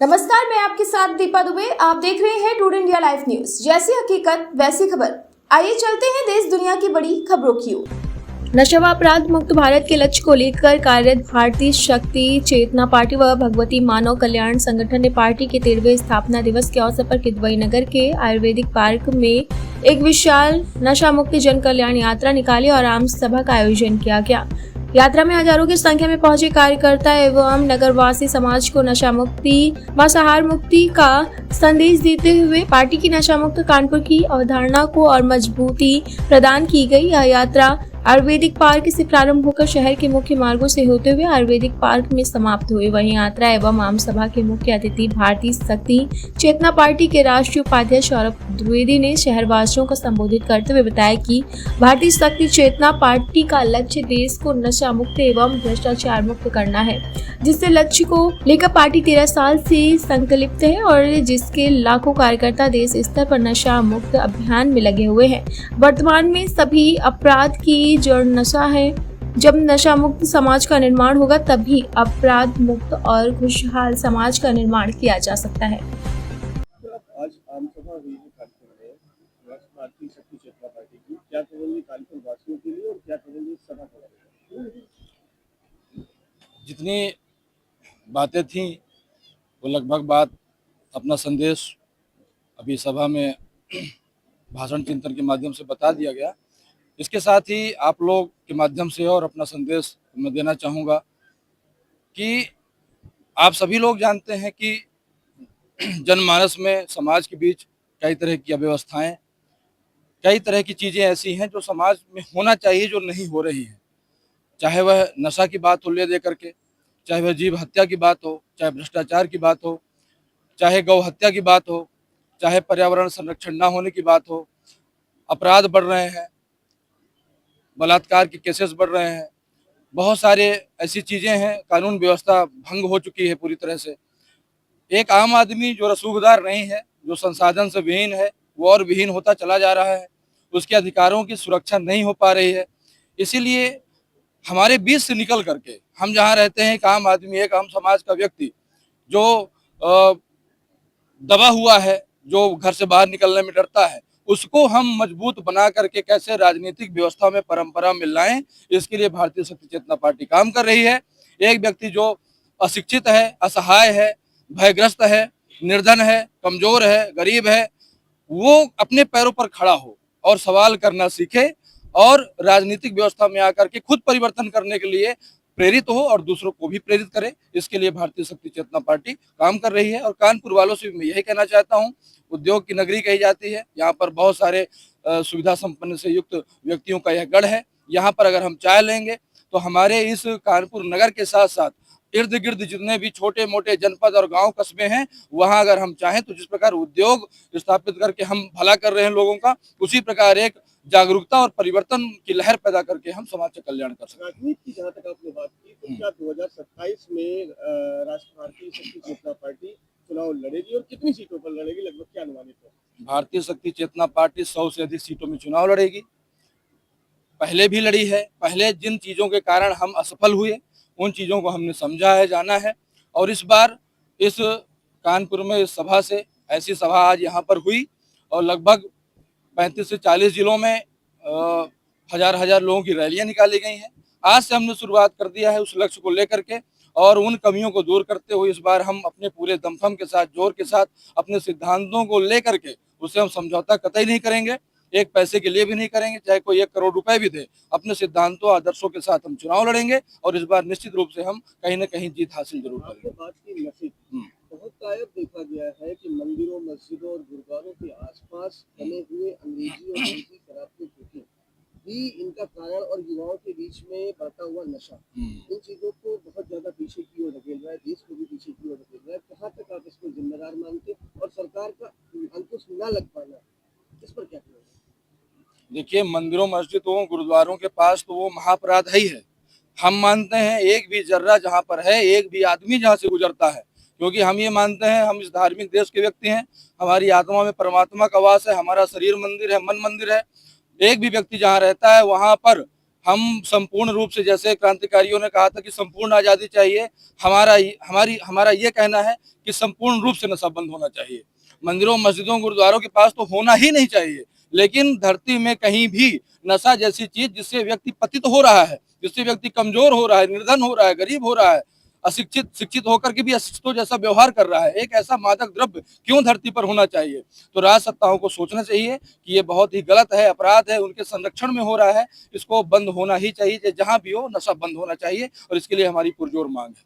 नमस्कार, मैं आपके साथ दीपा दुबे। आप देख रहे हैं टूडे इंडिया लाइव न्यूज। जैसी हकीकत वैसी खबर। आइए चलते हैं देश दुनिया की बड़ी खबरों की ओर। नशा व अपराध मुक्त भारत के लक्ष्य को लेकर कार्यरत भारतीय शक्ति चेतना पार्टी व भगवती मानव कल्याण संगठन ने पार्टी के 13वें स्थापना दिवस के अवसर पर किदवई नगर के आयुर्वेदिक पार्क में एक विशाल नशा मुक्त जन कल्याण यात्रा निकाली और आम सभा का आयोजन किया गया। यात्रा में हजारों की संख्या में पहुंचे कार्यकर्ता एवं नगरवासी समाज को नशा मुक्ति मांसाहार मुक्ति का संदेश देते हुए पार्टी की नशा मुक्त कानपुर की अवधारणा को और मजबूती प्रदान की गई। यह यात्रा आयुर्वेदिक पार्क से प्रारंभ होकर शहर के मुख्य मार्गों से होते हुए आयुर्वेदिक पार्क में समाप्त हुई। वहीं यात्रा एवं आम सभा के मुख्य अतिथि भारतीय शक्ति चेतना पार्टी के राष्ट्रीय उपाध्यक्ष सौरभ द्विवेदी ने शहरवासियों को संबोधित करते हुए बताया कि भारतीय शक्ति चेतना पार्टी का लक्ष्य देश को नशा मुक्त एवं भ्रष्टाचार मुक्त करना है, जिससे लक्ष्य को लेकर पार्टी 13 साल से संकल्पित है और जिसके लाखों कार्यकर्ता देश स्तर पर नशा मुक्त अभियान में लगे हुए हैं। वर्तमान में सभी अपराध की जड़ नशा है। जब नशा मुक्त समाज का निर्माण होगा तभी अपराध मुक्त और खुशहाल समाज का निर्माण किया जा सकता है। आज आम सभा हुई है कानपुर में भारतीय शक्ति चेतना पार्टी की। क्या कहेंगे कानपुर वासियों के लिए और क्या कहेंगे सभा के बारे में? जितनी बातें थी वो लगभग बात अपना संदेश अभी सभा में भाषण चिंतन के माध्यम से बता दिया गया। इसके साथ ही आप लोग के माध्यम से और अपना संदेश मैं देना चाहूँगा कि आप सभी लोग जानते हैं कि जनमानस में समाज के बीच कई तरह की अव्यवस्थाएं, कई तरह की चीज़ें ऐसी हैं जो समाज में होना चाहिए जो नहीं हो रही हैं। चाहे वह नशा की बात हो ले दे करके, चाहे वह जीव हत्या की बात हो, चाहे भ्रष्टाचार की बात हो, चाहे गौ हत्या की बात हो, चाहे पर्यावरण संरक्षण ना होने की बात हो। अपराध बढ़ रहे हैं, बलात्कार के केसेस बढ़ रहे हैं, बहुत सारे ऐसी चीज़ें हैं, कानून व्यवस्था भंग हो चुकी है पूरी तरह से। एक आम आदमी जो रसूखदार नहीं है, जो संसाधन से विहीन है, वो और विहीन होता चला जा रहा है। उसके अधिकारों की सुरक्षा नहीं हो पा रही है। इसीलिए हमारे बीच से निकल करके हम जहाँ रहते हैं, एक आम आदमी, एक आम समाज का व्यक्ति जो दबा हुआ है, जो घर से बाहर निकलने में डरता है, उसको हम मजबूत बना करके कैसे राजनीतिक व्यवस्था में परंपरा में लाएं, इसके लिए भारतीय शक्ति चेतना पार्टी काम कर रही है। एक व्यक्ति जो अशिक्षित है, असहाय है, भयग्रस्त है, निर्धन है, कमजोर है, गरीब है, वो अपने पैरों पर खड़ा हो और सवाल करना सीखे और राजनीतिक व्यवस्था में आकर के खुद परिवर्तन करने के लिए प्रेरित हो और दूसरों को भी प्रेरित करे। इसके लिए भारतीय शक्ति चेतना पार्टी काम कर रही है। और कानपुर वालों से मैं यही कहना चाहता हूँ, उद्योग की नगरी कही जाती है, यहाँ पर बहुत सारे सुविधा संपन्न से युक्त व्यक्तियों का यह गढ़ है। यहाँ पर अगर हम चाय लेंगे तो हमारे इस कानपुर नगर के साथ साथ इर्द गिर्द जितने भी छोटे मोटे जनपद और गांव कस्बे हैं, वहां अगर हम चाहें तो जिस प्रकार उद्योग स्थापित करके हम भला कर रहे हैं लोगों का, उसी प्रकार एक जागरूकता और परिवर्तन की लहर पैदा करके हम समाज का कल्याण कर सकते हैं। राजनीति की जहाँ तक आपने बात की, तो क्या 2027 में भारतीय शक्ति चेतना पार्टी चुनाव लड़ेगी और कितनी सीटों पर लड़ेगी, लगभग क्या अनुमानित है? भारतीय शक्ति चेतना पार्टी 100 से अधिक सीटों में चुनाव लड़ेगी। पहले भी लड़ी है। पहले जिन चीजों के कारण हम असफल हुए, उन चीजों को हमने समझा है, जाना है। और इस बार इस कानपुर में इस सभा से, ऐसी सभा आज यहाँ पर हुई और लगभग 35 से 40 जिलों में हजार हजार लोगों की रैलियां निकाली गई हैं। आज से हमने शुरुआत कर दिया है उस लक्ष्य को लेकर के, और उन कमियों को दूर करते हुए इस बार हम अपने पूरे दमखम के साथ, जोर के साथ अपने सिद्धांतों को लेकर के उससे हम समझौता कतई नहीं करेंगे, एक पैसे के लिए भी नहीं करेंगे, चाहे कोई 1 करोड़ रुपए भी दे। अपने सिद्धांतों, आदर्शों के साथ हम चुनाव लड़ेंगे और इस बार निश्चित रूप से हम कहीं न कहीं जीत हासिल जरूर करेंगे। बात की मस्जिद, बहुत टाइम देखा गया है कि मंदिरों, मस्जिदों और गुरुद्वारों के आसपास बने हुए अंग्रेजी और हिंदी शराब के ठेके भी इनका कारण और युवाओं के बीच में बढ़ता हुआ नशा इन चीजों को बहुत ज्यादा पीछे की ओर धकेल रहा है, देश को भी पीछे की ओर धकेल रहा है। कहाँ तक आप इसको जिम्मेदार मानते और सरकार का अंकुश न लग पाना, इस पर क्या कहेंगे? देखिए, मंदिरों, मस्जिदों, गुरुद्वारों के पास तो वो महाअपराध ही है। हम मानते हैं एक भी जर्रा जहाँ पर है, एक भी आदमी जहाँ से गुजरता है, क्योंकि हम ये मानते हैं, हम इस धार्मिक देश के व्यक्ति हैं, हमारी आत्मा में परमात्मा का वास है, हमारा शरीर मंदिर है, मन मंदिर है। एक भी व्यक्ति जहाँ रहता है वहाँ पर हम संपूर्ण रूप से, जैसे क्रांतिकारियों ने कहा था कि संपूर्ण आज़ादी चाहिए, हमारा ये कहना है कि संपूर्ण रूप से नशा बंद होना चाहिए। मंदिरों, मस्जिदों, गुरुद्वारों के पास तो होना ही नहीं चाहिए, लेकिन धरती में कहीं भी नशा जैसी चीज जिससे व्यक्ति पतित हो रहा है, जिससे व्यक्ति कमजोर हो रहा है, निर्धन हो रहा है, गरीब हो रहा है, अशिक्षित शिक्षित होकर के भी अशिक्षितों जैसा व्यवहार कर रहा है, एक ऐसा मादक द्रव्य क्यों धरती पर होना चाहिए? तो राज सत्ताओं को सोचना चाहिए कि ये बहुत ही गलत है, अपराध है, उनके संरक्षण में हो रहा है, इसको बंद होना ही चाहिए। जहां भी हो नशा बंद होना चाहिए और इसके लिए हमारी पुरजोर मांग है।